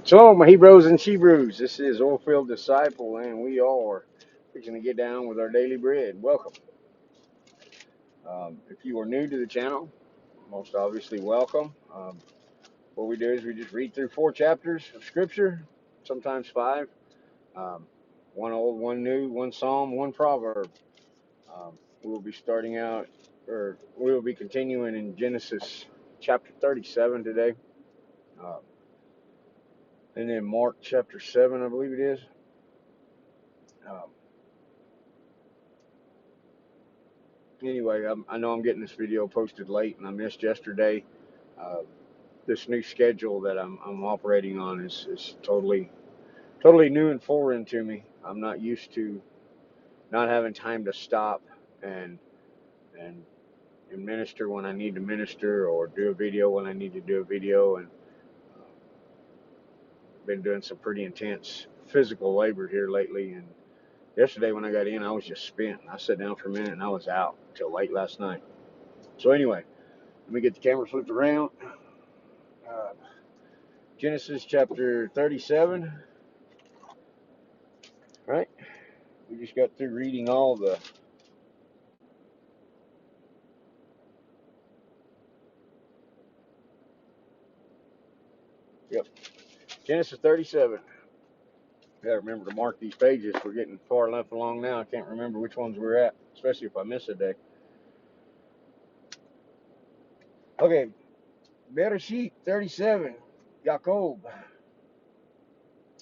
So, my Hebrews and Shebrews, this is Oilfield Disciple, and we are fixing to get down with our daily bread. Welcome. If you are new to the channel, most obviously welcome. What we do is we just read through 4 chapters of Scripture, sometimes 5. Um, one old, one new, one psalm, one proverb. We will be starting out, or we will be continuing in Genesis chapter 37 today, uh, and then Mark chapter 7, I believe it is. Um, Anyway, I know I'm getting this video posted late, and I missed yesterday. Uh, this new schedule that I'm operating on is totally new and foreign to me. I'm not used to not having time to stop and and and minister when I need to minister, or do a video when I need to do a video, and been doing some pretty intense physical labor here lately. And yesterday when I got in, I was just spent. I sat down for a minute and I was out till late last night. So anyway, let me get the camera flipped around. Uh, Genesis chapter 37, right? We just got through reading all the. Yep. Genesis 37. Gotta remember to mark these pages. We're getting far enough along now. I can't remember which ones we're at, especially if I miss a day. Okay. Bereshit 37. Jacob.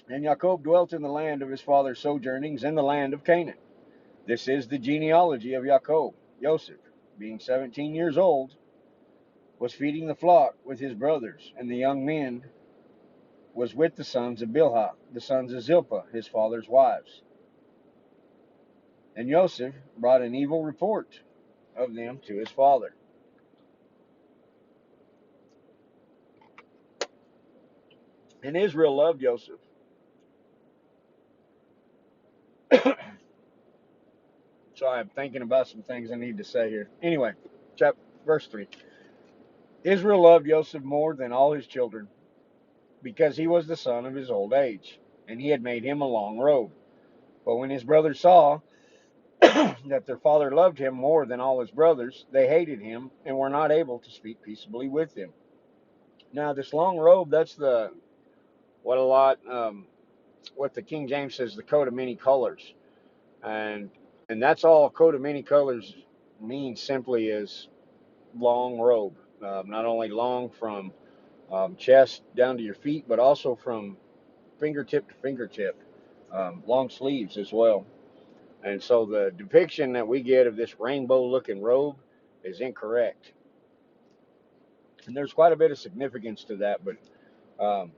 And Jacob dwelt in the land of his father's sojournings, in the land of Canaan. This is the genealogy of Jacob. Joseph, being 17 years old, was feeding the flock with his brothers, and the young men was with the sons of Bilhah, the sons of Zilpah, his father's wives. And Joseph brought an evil report of them to his father. And Israel loved Joseph. So I'm thinking about some things I need to say here. Anyway, verse 3. Israel loved Joseph more than all his children, because he was the son of his old age, and he had made him a long robe. But when his brothers saw that their father loved him more than all his brothers, they hated him and were not able to speak peaceably with him. Now, this long robe, that's what a lot, what the King James says, the coat of many colors. And that's all a coat of many colors means, simply is long robe. Not only long from chest down to your feet, but also from fingertip to fingertip. Long sleeves as well. And so the depiction that we get of this rainbow looking robe is incorrect. And there's quite a bit of significance to that, but um,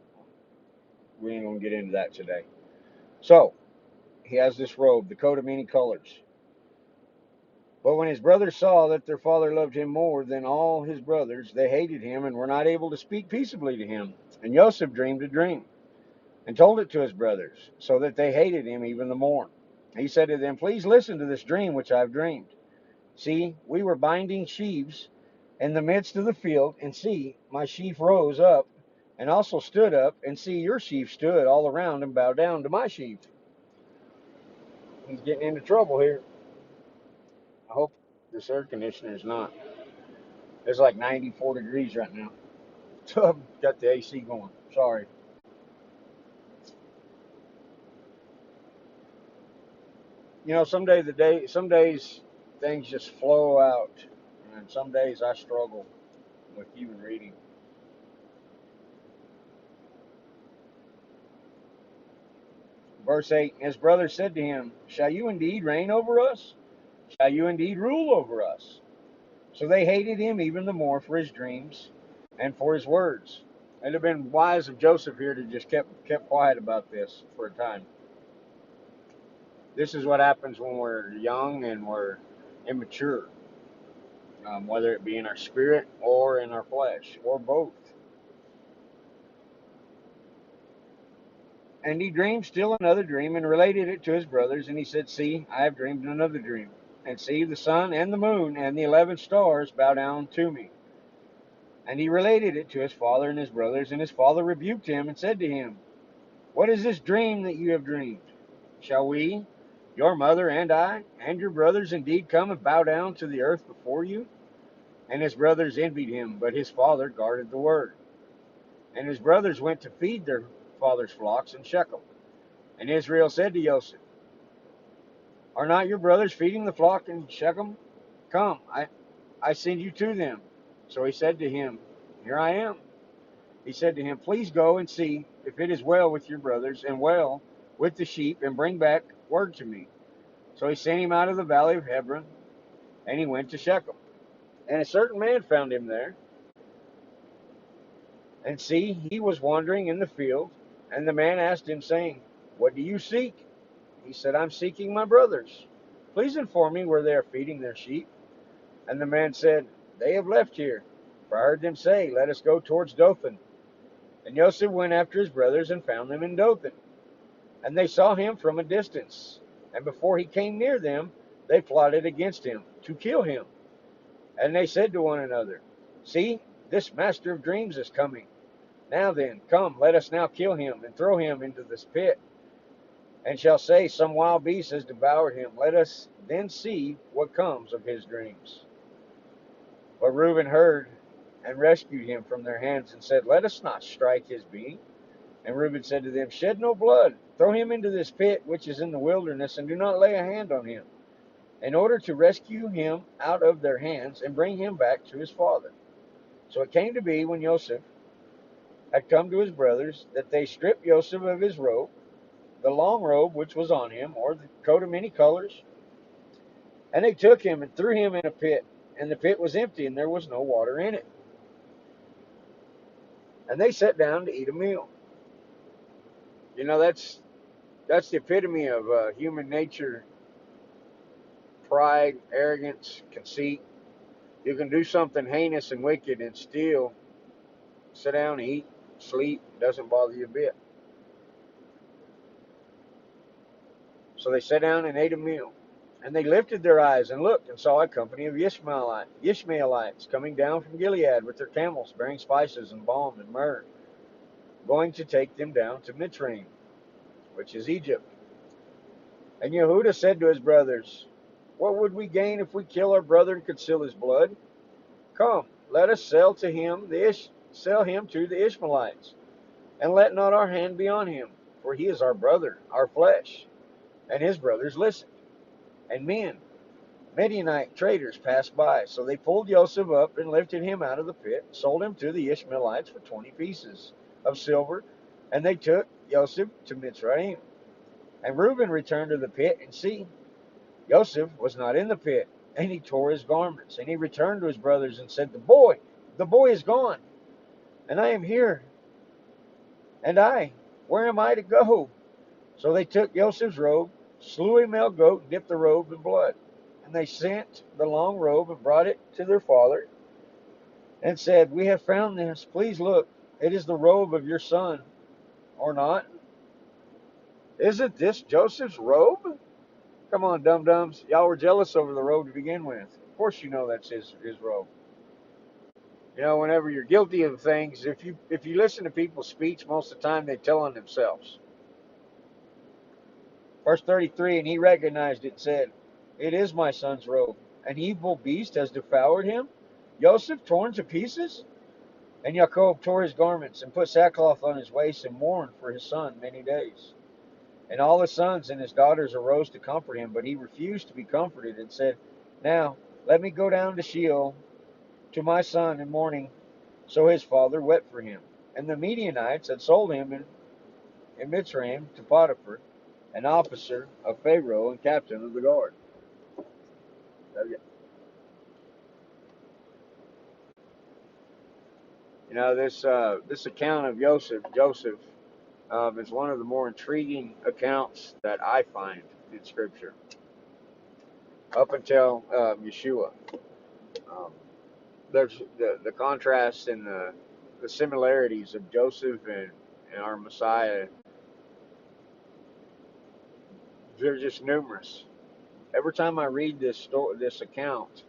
we ain't going to get into that today. So, he has this robe, the coat of many colors. But when his brothers saw that their father loved him more than all his brothers, they hated him and were not able to speak peaceably to him. And Joseph dreamed a dream and told it to his brothers, so that they hated him even the more. He said to them, "Please listen to this dream which I've dreamed. See, we were binding sheaves in the midst of the field, and see, my sheaf rose up and also stood up, and see, your sheaf stood all around and bowed down to my sheaf." He's getting into trouble here. I hope this air conditioner is not. It's like 94 degrees right now. So I've got the AC going. Sorry. You know, some days things just flow out, and some days I struggle with even reading. Verse 8, his brother said to him, "Shall you indeed reign over us? Shall you indeed rule over us?" So they hated him even the more for his dreams and for his words. It'd have been wise of Joseph here to just kept quiet about this for a time. This is what happens when we're young and we're immature, whether it be in our spirit or in our flesh, or both. And he dreamed still another dream and related it to his brothers. And he said, "See, I have dreamed another dream. And see, the sun and the moon and the 11 stars bow down to me." And he related it to his father and his brothers. And his father rebuked him and said to him, What is this dream that you have dreamed? Shall we, your mother and I, and your brothers indeed come and bow down to the earth before you? And his brothers envied him, but his father guarded the word. And his brothers went to feed their father's flocks in Shechem. And Israel said to Joseph, Are not your brothers feeding the flock in Shechem? Come, I send you to them. So he said to him, Here I am. He said to him, Please go and see if it is well with your brothers and well with the sheep, and bring back word to me. So he sent him out of the valley of Hebron, and he went to Shechem. And a certain man found him there. And see, he was wandering in the field. And the man asked him, saying, What do you seek? He said, I'm seeking my brothers. Please inform me where they are feeding their sheep. And the man said, They have left here. For I heard them say, Let us go towards Dothan. And Joseph went after his brothers and found them in Dothan. And they saw him from a distance. And before he came near them, they plotted against him to kill him. And they said to one another, See, this master of dreams is coming. Now then, come, let us now kill him and throw him into this pit. And shall say, Some wild beast has devoured him. Let us then see what comes of his dreams. But Reuben heard and rescued him from their hands and said, Let us not strike his being. And Reuben said to them, Shed no blood. Throw him into this pit which is in the wilderness, and do not lay a hand on him, in order to rescue him out of their hands and bring him back to his father. So it came to be, when Joseph had come to his brothers, that they stripped Joseph of his robe, the long robe which was on him, or the coat of many colors, and they took him and threw him in a pit. And the pit was empty, and there was no water in it. And they sat down to eat a meal. You know, that's the epitome of human nature: pride, arrogance, conceit. You can do something heinous and wicked and still sit down, eat, sleep. It doesn't bother you a bit. So they sat down and ate a meal. And they lifted their eyes and looked and saw a company of Ishmaelites coming down from Gilead with their camels, bearing spices and balm and myrrh, going to take them down to Mitzrayim, which is Egypt. And Yehudah said to his brothers, What would we gain if we kill our brother and conceal his blood? Come, let us sell him to the Ishmaelites, and let not our hand be on him, for he is our brother, our flesh. And his brothers listened. And men, Midianite traders, passed by. So they pulled Joseph up and lifted him out of the pit, sold him to the Ishmaelites for 20 pieces of silver, and they took Joseph to Mitzrayim. And Reuben returned to the pit, and see, Joseph was not in the pit, and he tore his garments. And he returned to his brothers and said, the boy is gone, and I am here. And where am I to go? So they took Joseph's robe, slew a male goat, and dipped the robe in blood. And they sent the long robe and brought it to their father, and said, We have found this. Please look, it is the robe of your son, or not? Isn't this Joseph's robe? Come on, dum-dums. Y'all were jealous over the robe to begin with. Of course you know that's his robe. You know, whenever you're guilty of things, if you listen to people's speech, most of the time they tell on themselves. Verse 33, and he recognized it and said, It is my son's robe. An evil beast has devoured him. Joseph torn to pieces? And Jacob tore his garments and put sackcloth on his waist and mourned for his son many days. And all his sons and his daughters arose to comfort him, but he refused to be comforted and said, Now let me go down to Sheol to my son in mourning. So his father wept for him. And the Midianites had sold him in Mitzrayim to Potiphar, an officer of Pharaoh and captain of the guard. You know, this account of Joseph is one of the more intriguing accounts that I find in Scripture, up until Yeshua. There's the contrast and the similarities of Joseph and our Messiah. They're just numerous. Every time I read this account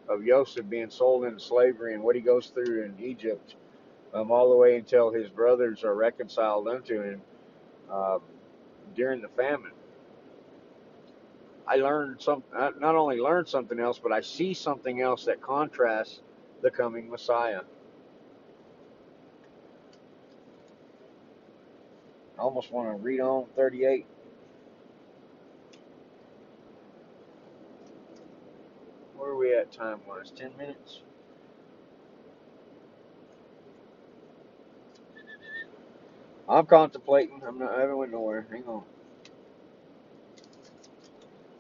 of Joseph being sold into slavery and what he goes through in Egypt, all the way until his brothers are reconciled unto him, um, during the famine. I learned some, not only learned something else, but I see something else that contrasts the coming Messiah. I almost want to read on 38. Where are we at time wise? 10 minutes? I'm contemplating. I haven't went nowhere. Hang on.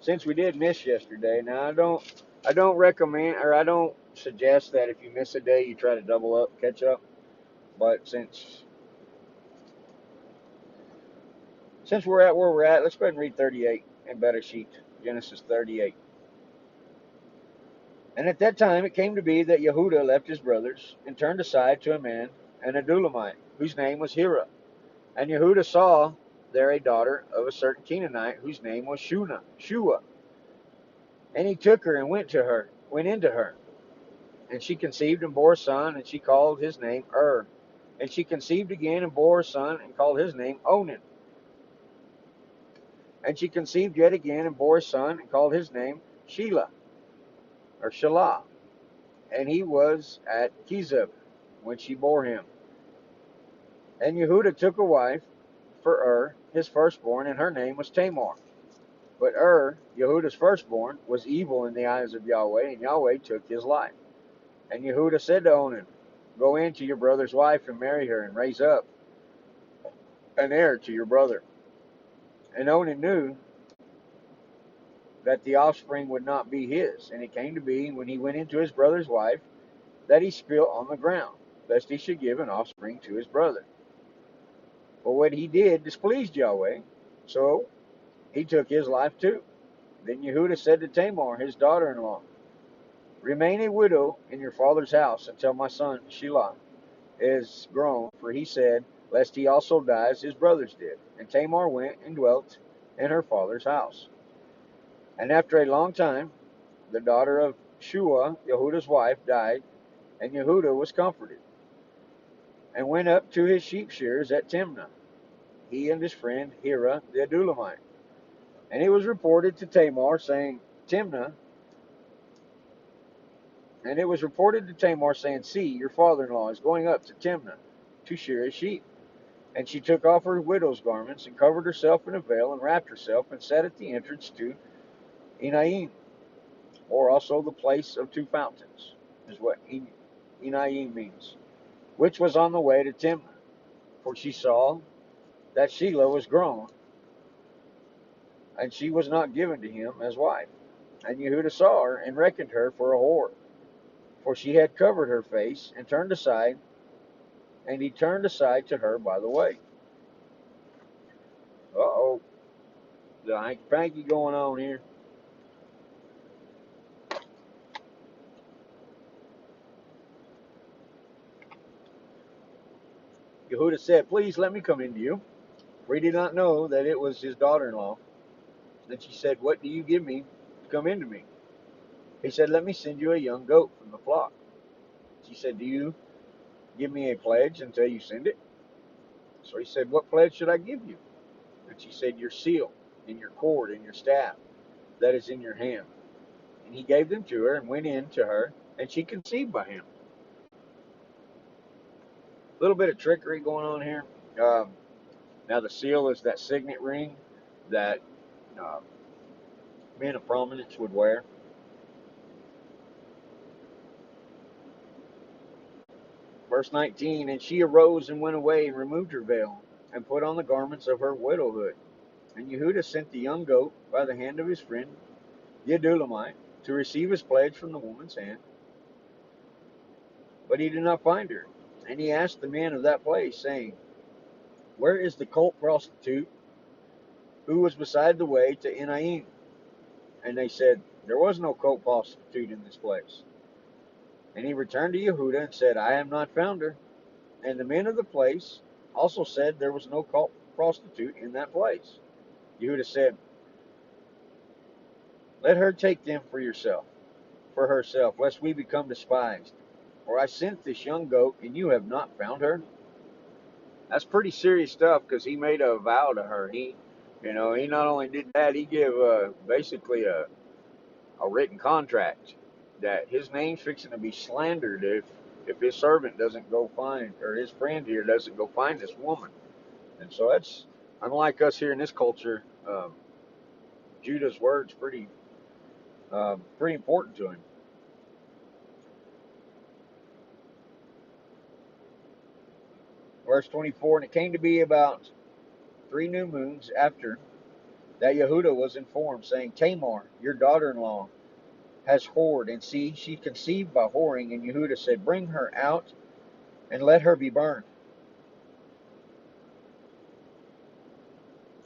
Since we did miss yesterday, now I don't recommend, or I don't suggest that if you miss a day, you try to double up, catch up. But since we're at where we're at, let's go ahead and read 38 in Bereshit, Genesis 38. And at that time it came to be that Yehudah left his brothers and turned aside to a man, an Adulamite, whose name was Hira. And Yehudah saw there a daughter of a certain Canaanite, whose name was Shua. And he took her and went into her. And she conceived and bore a son, and she called his name And she conceived again and bore a son, and called his name Onan. And she conceived yet again and bore a son, and called his name Shelah. And he was at Kezib when she bore him. And Yehudah took a wife for his firstborn, and her name was Tamar. But Yehudah's firstborn, was evil in the eyes of Yahweh, and Yahweh took his life. And Yehudah said to Onan, go in to your brother's wife and marry her, and raise up an heir to your brother. And Onan knew that the offspring would not be his. And it came to be, when he went into his brother's wife, that he spilt on the ground, lest he should give an offspring to his brother. But what he did displeased Yahweh, so he took his life too. Then Yehudah said to Tamar, his daughter-in-law, remain a widow in your father's house until my son Shelah is grown, for he said, lest he also die as his brothers did. And Tamar went and dwelt in her father's house. And after a long time, the daughter of Shua, Yehudah's wife, died, and Yehudah was comforted, and went up to his sheep shearers at Timnah, he and his friend Hira the Adulamite. And it was reported to Tamar, saying, see, your father-in-law is going up to Timnah to shear his sheep. And she took off her widow's garments, and covered herself in a veil, and wrapped herself, and sat at the entrance to Enaim, or also the place of two fountains, is what Enaim means, which was on the way to Timnah. For she saw that Shelah was grown, and she was not given to him as wife. And Yehudah saw her, and reckoned her for a whore, for she had covered her face, and he turned aside to her by the way. Uh-oh, the hanky-panky going on here. Yehudah said, please let me come into you, for he did not know that it was his daughter-in-law. Then she said, what do you give me to come into me? He said, let me send you a young goat from the flock. She said, do you give me a pledge until you send it? So he said, what pledge should I give you? And she said, your seal, and your cord, and your staff that is in your hand. And he gave them to her, and went in to her, and she conceived by him. A little bit of trickery going on here. Now the seal is that signet ring that uh, men of prominence would wear. Verse 19, and she arose and went away, and removed her veil, and put on the garments of her widowhood. And Yehudah sent the young goat by the hand of his friend the Adulamite to receive his pledge from the woman's hand. But he did not find her. And he asked the men of that place, saying, where is the cult prostitute who was beside the way to Enaim? And they said, there was no cult prostitute in this place. And he returned to Yehudah and said, I have not found her. And the men of the place also said there was no cult prostitute in that place. Yehudah said, let her take them for herself, lest we become despised. For I sent this young goat, and you have not found her. That's pretty serious stuff because he made a vow to her. He not only did that, he gave basically a written contract that his name's fixing to be slandered if his servant doesn't go find, or his friend here doesn't go find this woman. And so that's unlike us here in this culture. Judah's word's pretty important to him. Verse 24, and it came to be about 3 new moons after that Yehuda was informed, saying, Tamar, your daughter-in-law, has whored, and see, she conceived by whoring. And Yehuda said, bring her out and let her be burned.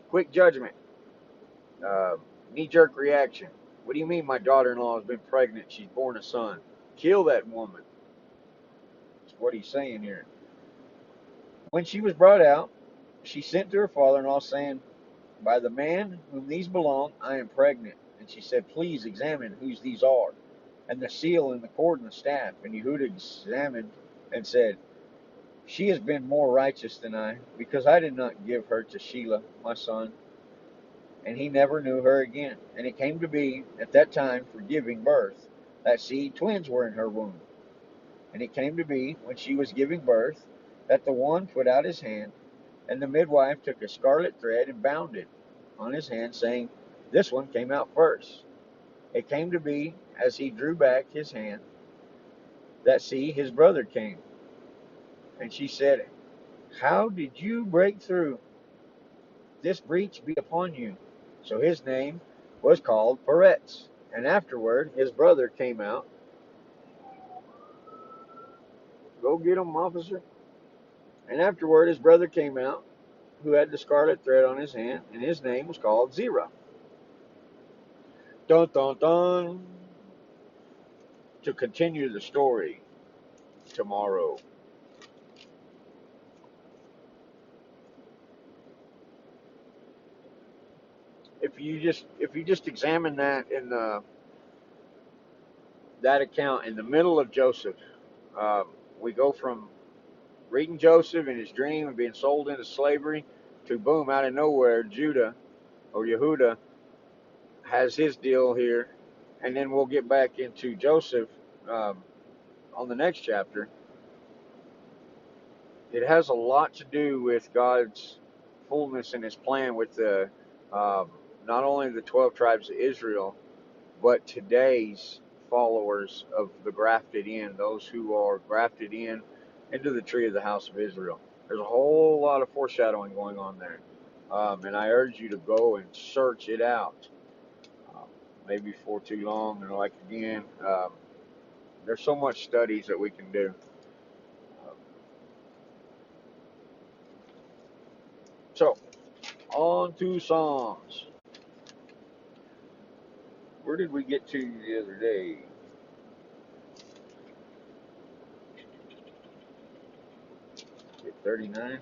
Quick judgment. Uh, Knee-jerk reaction. What do you mean my daughter-in-law has been pregnant? She's born a son. Kill that woman. That's what he's saying here. When she was brought out, she sent to her father-in-law, saying, by the man whom these belong, I am pregnant. And she said, please examine whose these are, and the seal and the cord and the staff. And Yehuda examined and said, she has been more righteous than I, because I did not give her to Shelah, my son. And he never knew her again. And it came to be at that time for giving birth, that see, twins were in her womb. And it came to be, when she was giving birth, that the one put out his hand, and the midwife took a scarlet thread and bound it on his hand, saying, this one came out first. It came to be, as he drew back his hand, that see, his brother came. And she said, how did you break through? This breach be upon you. So his name was called Peretz. And afterward his brother came out. Go get him, officer. And afterward his brother came out, who had the scarlet thread on his hand, and his name was called Zerah. Dun dun dun. To continue the story tomorrow. If you just examine that in that account in the middle of Joseph, we go from reading Joseph in his dream and being sold into slavery to boom, out of nowhere, Judah or Yehuda has his deal here, and then we'll get back into Joseph um, on the next chapter. It has a lot to do with God's fullness and his plan with the not only the 12 tribes of Israel, but today's followers of the grafted in, those who are grafted in into the tree of the house of Israel. There's a whole lot of foreshadowing going on there. And I urge you to go and search it out. Maybe for too long, and like again, there's so much studies that we can do. So, on to Psalms. Where did we get to the other day? 39?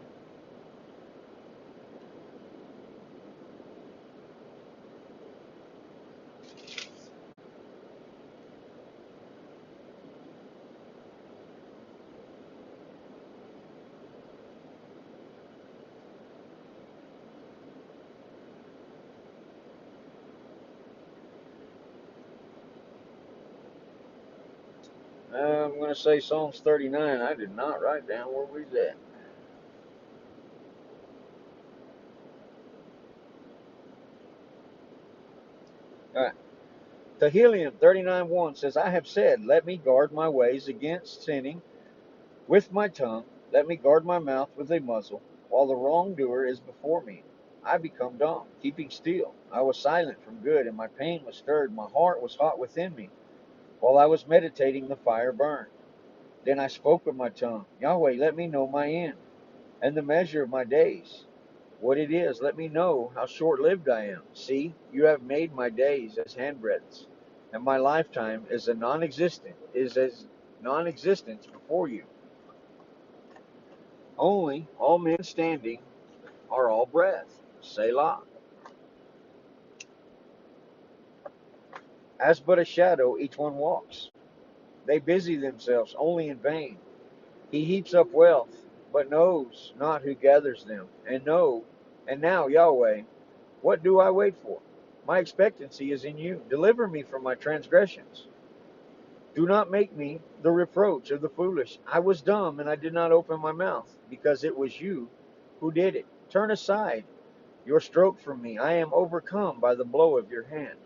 I'm going to say Psalms 39. I did not write down where we was at. All right. Tehillim 39:1 says, I have said, let me guard my ways against sinning with my tongue. Let me guard my mouth with a muzzle, while the wrongdoer is before me. I become dumb, keeping still. I was silent from good, and my pain was stirred. My heart was hot within me. While I was meditating, the fire burned. Then I spoke with my tongue. Yahweh, let me know my end, and the measure of my days. What it is, let me know how short-lived I am. See, you have made my days as handbreadths, and my lifetime is as non-existence before you. Only all men standing are all breath. Selah. As but a shadow each one walks. They busy themselves only in vain. He heaps up wealth but knows not who gathers them. And now, Yahweh, what do I wait for? My expectancy is in you. Deliver me from my transgressions. Do not make me the reproach of the foolish. I was dumb and I did not open my mouth, because it was you who did it. Turn aside your stroke from me. I am overcome by the blow of your hand.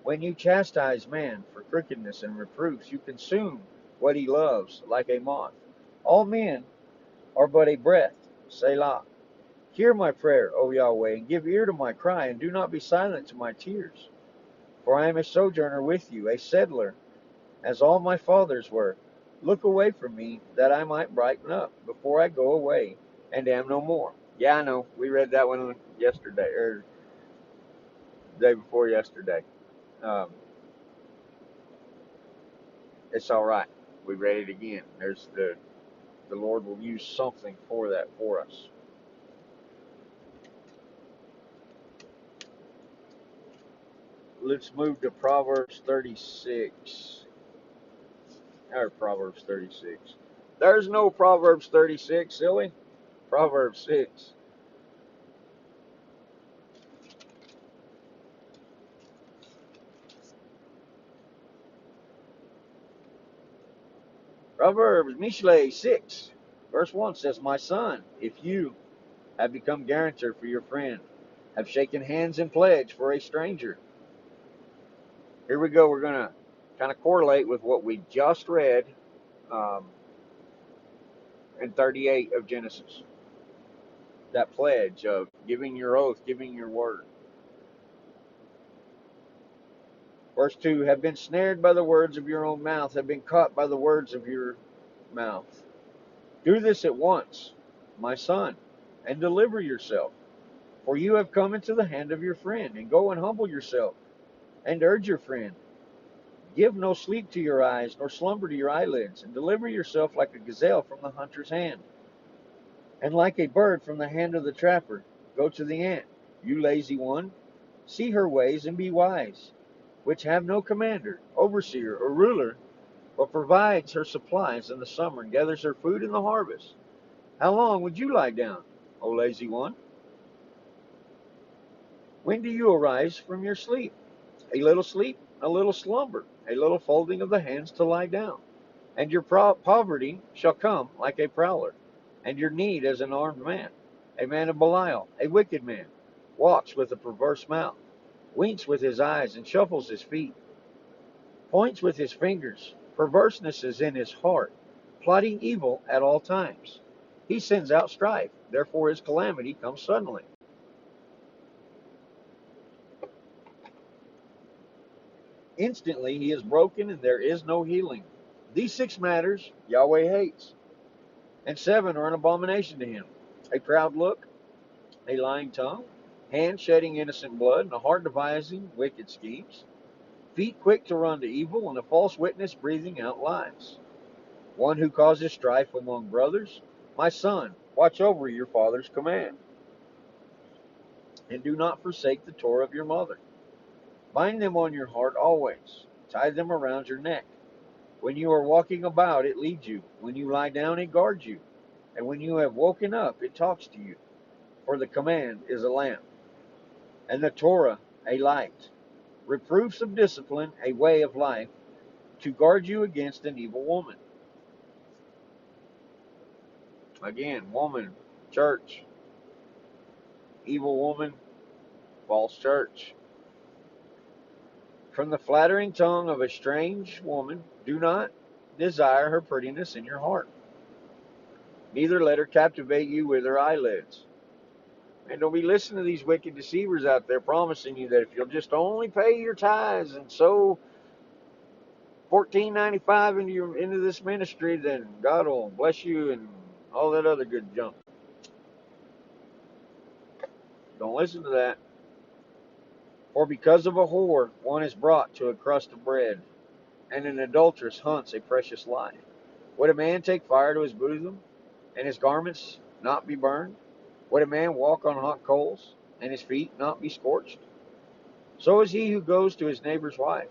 When you chastise man for crookedness and reproofs, you consume what he loves like a moth. All men are but a breath. Selah. Hear my prayer, O Yahweh, and give ear to my cry, and do not be silent to my tears. For I am a sojourner with you, a settler, as all my fathers were. Look away from me, that I might brighten up, before I go away, and am no more. Yeah, I know. We read that one yesterday, or the day before yesterday. Um, it's all right. We read it again. There's the Lord will use something for that for us. Let's move to Proverbs 36. Or Proverbs 36. There's no Proverbs 36, silly. Proverbs 6. Proverbs Mishle 6. Verse 1 says, My son, if you have become guarantor for your friend, have shaken hands in pledge for a stranger. Here we go. We're going to kind of correlate with what we just read um, in 38 of Genesis. That pledge of giving your oath, giving your word. Verse 2, have been snared by the words of your own mouth, have been caught by the words of your mouth. Do this at once, my son, and deliver yourself. For you have come into the hand of your friend, and go and humble yourself, and urge your friend. Give no sleep to your eyes, nor slumber to your eyelids, and deliver yourself like a gazelle from the hunter's hand, and like a bird from the hand of the trapper. Go to the ant, you lazy one, see her ways and be wise, which have no commander, overseer, or ruler, but provides her supplies in the summer and gathers her food in the harvest. How long would you lie down, O lazy one? When do you arise from your sleep? A little sleep, a little slumber, a little folding of the hands to lie down. And your poverty shall come like a prowler, and your need as an armed man. A man of Belial, a wicked man, walks with a perverse mouth, winks with his eyes and shuffles his feet, points with his fingers. Perverseness is in his heart, plotting evil at all times. He sends out strife, therefore his calamity comes suddenly. Instantly he is broken, and there is no healing. These 6 matters Yahweh hates, and 7 are an abomination to him: a proud look, a lying tongue, hand shedding innocent blood, and a heart devising wicked schemes, feet quick to run to evil, and a false witness breathing out lies. One who causes strife among brothers. My son, watch over your father's command, and do not forsake the Torah of your mother. Bind them on your heart always, tie them around your neck. When you are walking about, it leads you. When you lie down, it guards you. And when you have woken up, it talks to you. For the command is a lamp, and the Torah a light. Reproofs of discipline, a way of life, to guard you against an evil woman. Again, woman, church. Evil woman, false church. From the flattering tongue of a strange woman, do not desire her prettiness in your heart. Neither let her captivate you with her eyelids. And don't be listening to these wicked deceivers out there promising you that if you'll just only pay your tithes and sow $14.95 into this ministry, then God will bless you and all that other good junk. Don't listen to that. For because of a whore, one is brought to a crust of bread, and an adulteress hunts a precious life. Would a man take fire to his bosom, and his garments not be burned? Would a man walk on hot coals, and his feet not be scorched? So is he who goes to his neighbor's wife.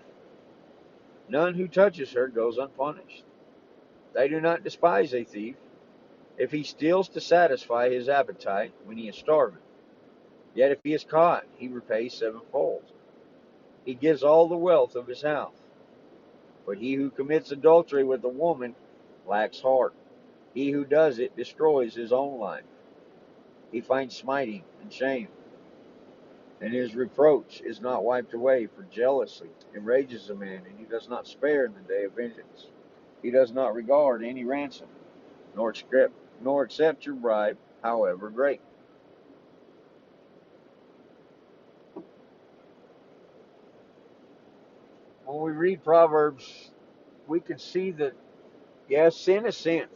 None who touches her goes unpunished. They do not despise a thief, if he steals to satisfy his appetite when he is starving. Yet if he is caught, he repays sevenfold. He gives all the wealth of his house. But he who commits adultery with a woman lacks heart. He who does it destroys his own life. He finds smiting and shame, and his reproach is not wiped away, for jealousy enrages a man, and he does not spare in the day of vengeance. He does not regard any ransom, nor accept your bribe, however great. When we read Proverbs, we can see that, yes, sin is sin.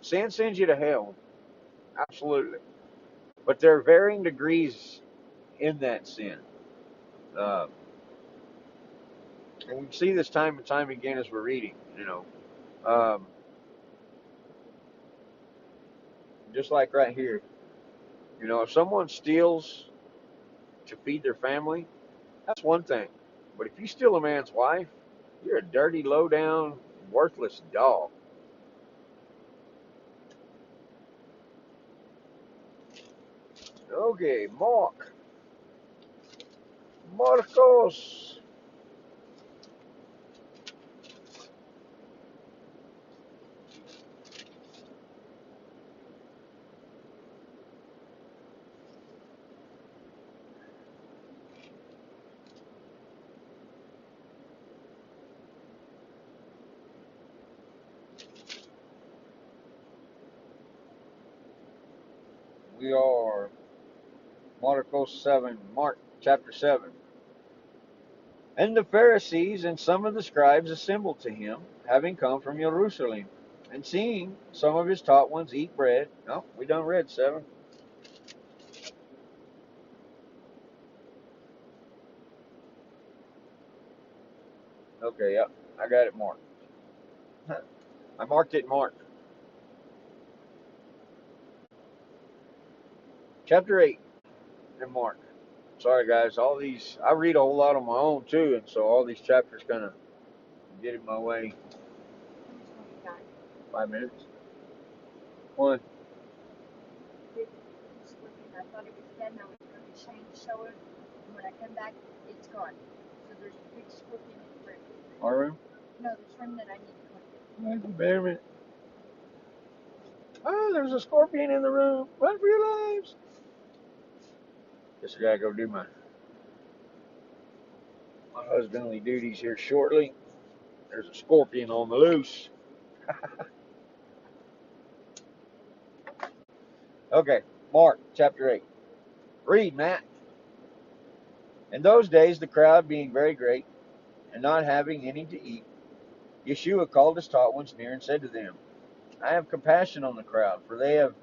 Sin sends you to hell, absolutely. But there are varying degrees in that sin. Uh, and we see this time and time again as we're reading, Um, just like right here. If someone steals to feed their family, that's one thing. But if you steal a man's wife, you're a dirty, low down, worthless dog. Okay, Marcos. We are Marcos 7, Mark chapter 7. And the Pharisees and some of the scribes assembled to him, having come from Jerusalem, and seeing some of his taught ones eat bread. No, we done read 7. Okay, yep, I got it marked. I marked it marked. Chapter 8 in Mark. Sorry, guys. All these, I read a whole lot on my own, too, and so all these chapters kind of get in my way. 5 minutes. One. I thought it was 10. I was going to change show it. And when I come back, it's gone. So there's a big scorpion in the room. Our room? No, the room that I need to clean. Wait a minute. Oh, there's a scorpion in the room. Run for your lives. Guess I gotta go do my husbandly duties here shortly. There's a scorpion on the loose. Okay, Mark chapter 8. Read, Matt. In those days, the crowd being very great, and not having any to eat, Yeshua called his taught ones near and said to them, I have compassion on the crowd, for they have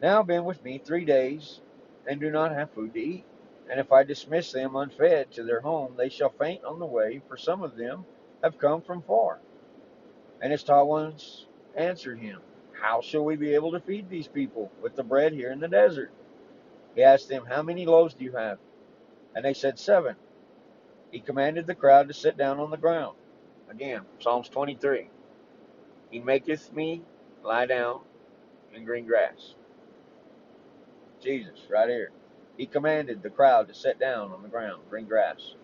now been with me 3 days, and do not have food to eat. And if I dismiss them unfed to their home, they shall faint on the way, for some of them have come from far. And his taught ones answered him, How shall we be able to feed these people with the bread here in the desert? He asked them, How many loaves do you have? And they said, 7. He commanded the crowd to sit down on the ground. Again, Psalms 23. He maketh me lie down in green grass. Jesus, right here. He commanded the crowd to sit down on the ground, green grass.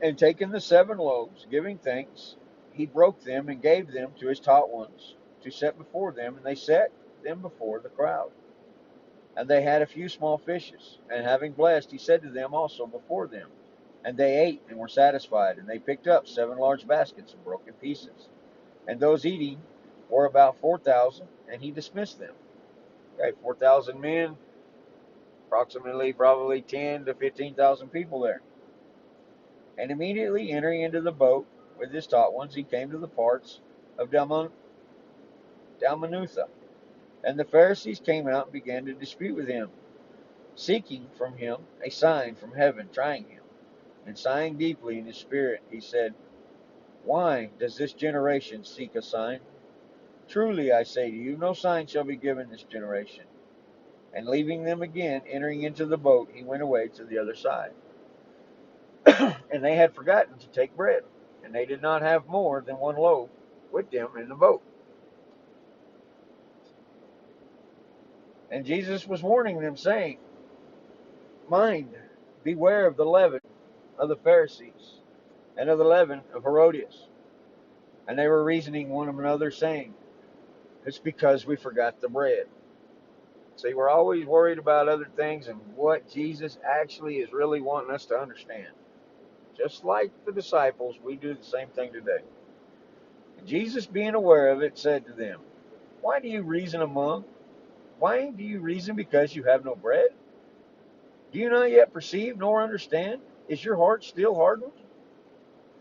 And taking the 7 loaves, giving thanks, he broke them and gave them to his taught ones to set before them, and they set them before the crowd. And they had a few small fishes, and having blessed, he said to them also before them. And they ate and were satisfied, and they picked up 7 large baskets of broken pieces. And those eating were about 4,000, and he dismissed them. Okay, 4,000 men, approximately probably 10 to 15,000 people there. And immediately entering into the boat with his taught ones, he came to the parts of Dalmanutha. And the Pharisees came out and began to dispute with him, seeking from him a sign from heaven, trying him. And sighing deeply in his spirit, he said, Why does this generation seek a sign? Truly I say to you, no sign shall be given this generation. And leaving them again, entering into the boat, he went away to the other side. And they had forgotten to take bread, and they did not have more than 1 loaf, with them in the boat. And Jesus was warning them, saying, Mind, beware of the leaven of the Pharisees, and of the leaven of Herodias. And they were reasoning one of another, saying, It's because we forgot the bread. See, we're always worried about other things and what Jesus actually is really wanting us to understand. Just like the disciples, we do the same thing today. And Jesus, being aware of it, said to them, Why do you reason among? Why do you reason because you have no bread? Do you not yet perceive nor understand? Is your heart still hardened?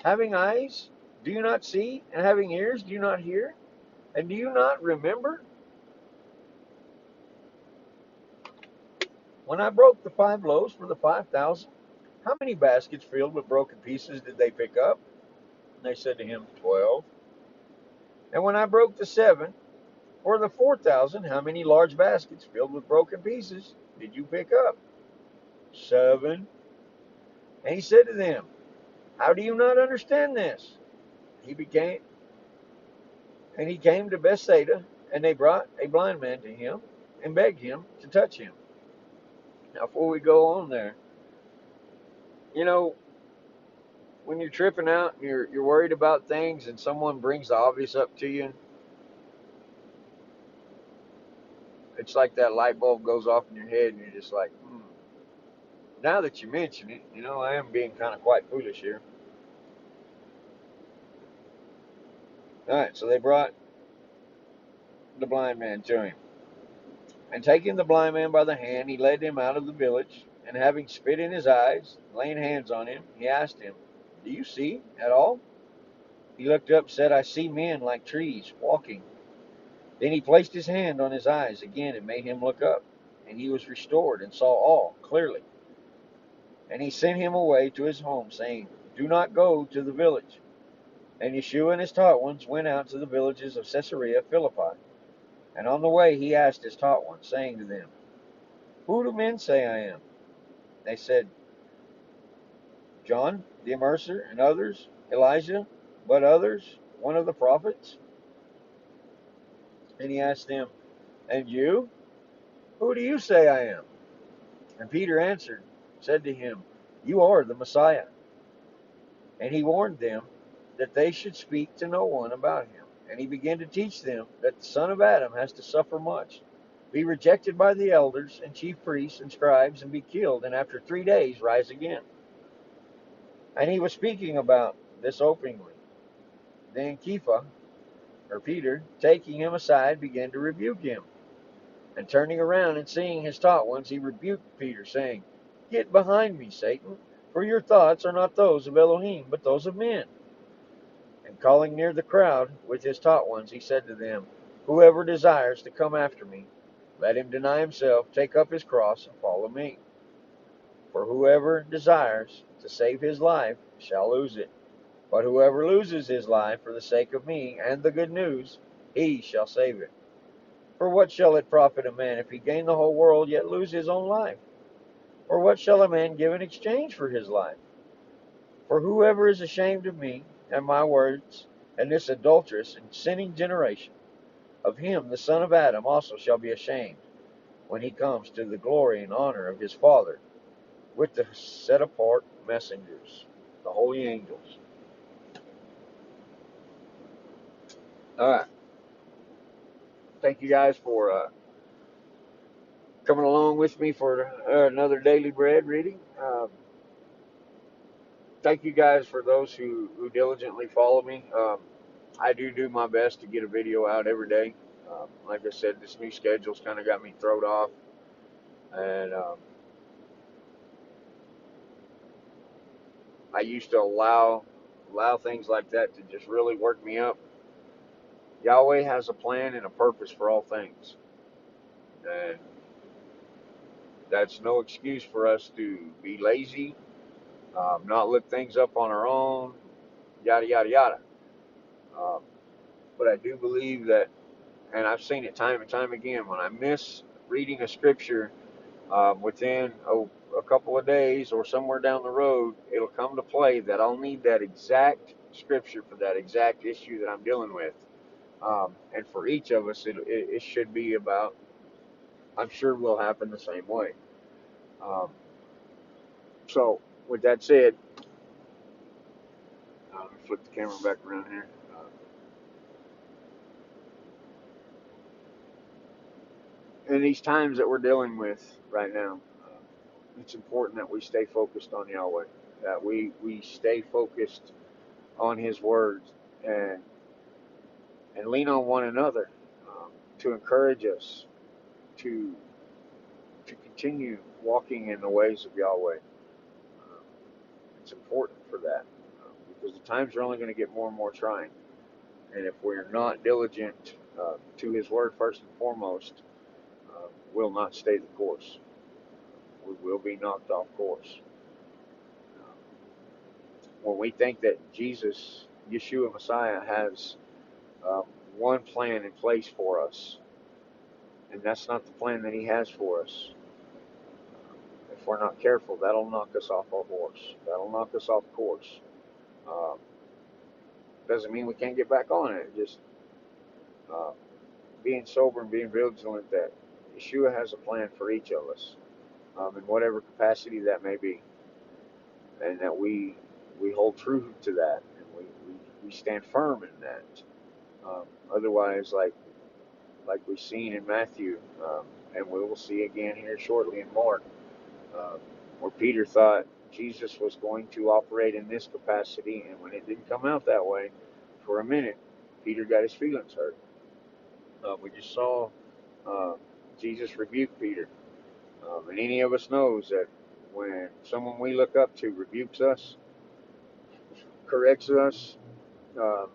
Having eyes, do you not see? And having ears, do you not hear? And do you not remember? When I broke the 5 loaves for the 5,000, how many baskets filled with broken pieces did they pick up? And they said to him, 12. And when I broke the 7 for the 4,000, how many large baskets filled with broken pieces did you pick up? 7. And he said to them, How do you not understand this? He became And he came to Bethsaida, and they brought a blind man to him and begged him to touch him. Now, before we go on there, you know, when you're tripping out and you're worried about things and someone brings the obvious up to you, it's like that light bulb goes off in your head and you're just like, Now that you mention it, I am being kind of quite foolish here. All right, so they brought the blind man to him. And taking the blind man by the hand, he led him out of the village, and having spit in his eyes, laying hands on him, he asked him, Do you see at all? He looked up and said, I see men like trees walking. Then he placed his hand on his eyes again and made him look up, and he was restored and saw all clearly. And he sent him away to his home, saying, Do not go to the village. And Yeshua and his taught ones went out to the villages of Caesarea Philippi. And on the way he asked his taught ones, saying to them, Who do men say I am? They said, John the Immerser, and others, Elijah, but others, one of the prophets. And he asked them, And you? Who do you say I am? And Peter answered, said to him, You are the Messiah. And he warned them that they should speak to no one about him. And he began to teach them that the Son of Adam has to suffer much, be rejected by the elders and chief priests and scribes, and be killed, and after 3 days rise again. And he was speaking about this openly. Then Kepha, or Peter, taking him aside, began to rebuke him. And turning around and seeing his taught ones, he rebuked Peter, saying, Get behind me, Satan, for your thoughts are not those of Elohim, but those of men. And calling near the crowd with his taught ones, he said to them, Whoever desires to come after me, let him deny himself, take up his cross, and follow me. For whoever desires to save his life shall lose it. But whoever loses his life for the sake of me and the good news, he shall save it. For what shall it profit a man if he gain the whole world, yet lose his own life? Or what shall a man give in exchange for his life? For whoever is ashamed of me and my words, and this adulterous and sinning generation, of him the Son of Adam also shall be ashamed, when he comes to the glory and honor of his Father, with the set apart messengers, the holy angels. All right. Thank you guys for coming along with me for another Daily Bread reading. Thank you guys for those who diligently follow me. I do my best to get a video out every day. Like I said, this new schedule's kind of got me thrown off, and I used to allow things like that to just really work me up. Yahweh has a plan and a purpose for all things, and that's no excuse for us to be lazy, not look things up on our own, yada yada yada. Um, but I do believe that, and I've seen it time and time again, when I miss reading a scripture within a couple of days or somewhere down the road, it'll come to play that I'll need that exact scripture for that exact issue that I'm dealing with. And for each of us, it should be about, I'm sure will happen the same way. Um, so, with that said, let me flip the camera back around here. In these times that we're dealing with right now, it's important that we stay focused on Yahweh, that we stay focused on His words, and lean on one another to encourage us to continue walking in the ways of Yahweh. It's important for that because the times are only going to get more and more trying, and if we're not diligent to His word first and foremost, we'll not stay the course. We will be knocked off course. When we think that Jesus, Yeshua Messiah, has um, one plan in place for us, and that's not the plan that He has for us. If we're not careful, that'll knock us off our horse. That'll knock us off course. Um, doesn't mean we can't get back on it. Just uh, being sober and being vigilant that Yeshua has a plan for each of us, in whatever capacity that may be, and that we hold true to that, and we stand firm in that. Otherwise, like we've seen in Matthew, and we will see again here shortly in Mark, uh, where Peter thought Jesus was going to operate in this capacity, and when it didn't come out that way, for a minute, Peter got his feelings hurt. We just saw uh, Jesus rebuke Peter, and any of us knows that when someone we look up to rebukes us, corrects us, um,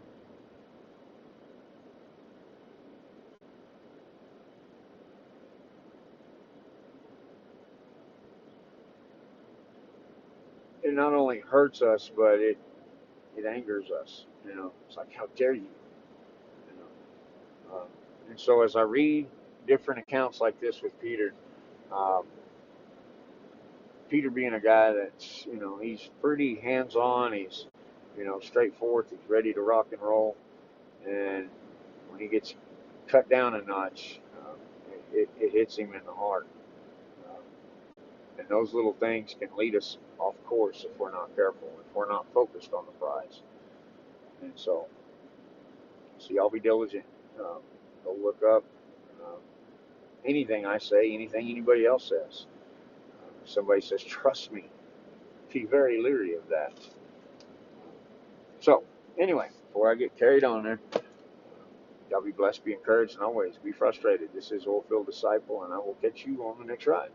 it not only hurts us, but it angers us. It's like, how dare you? Um, and so as I read different accounts like this with Peter, um, Peter being a guy that's, he's pretty hands-on, he's, straightforward, he's ready to rock and roll, and when he gets cut down a notch, it hits him in the heart. Um, and those little things can lead us off course if we're not careful, if we're not focused on the prize. And so y'all be diligent. Go look up um, anything I say, anything anybody else says. If somebody says, trust me, be very leery of that. So, anyway, before I get carried on there, y'all be blessed, be encouraged, and always be frustrated. This is Oilfield Disciple, and I will catch you on the next ride.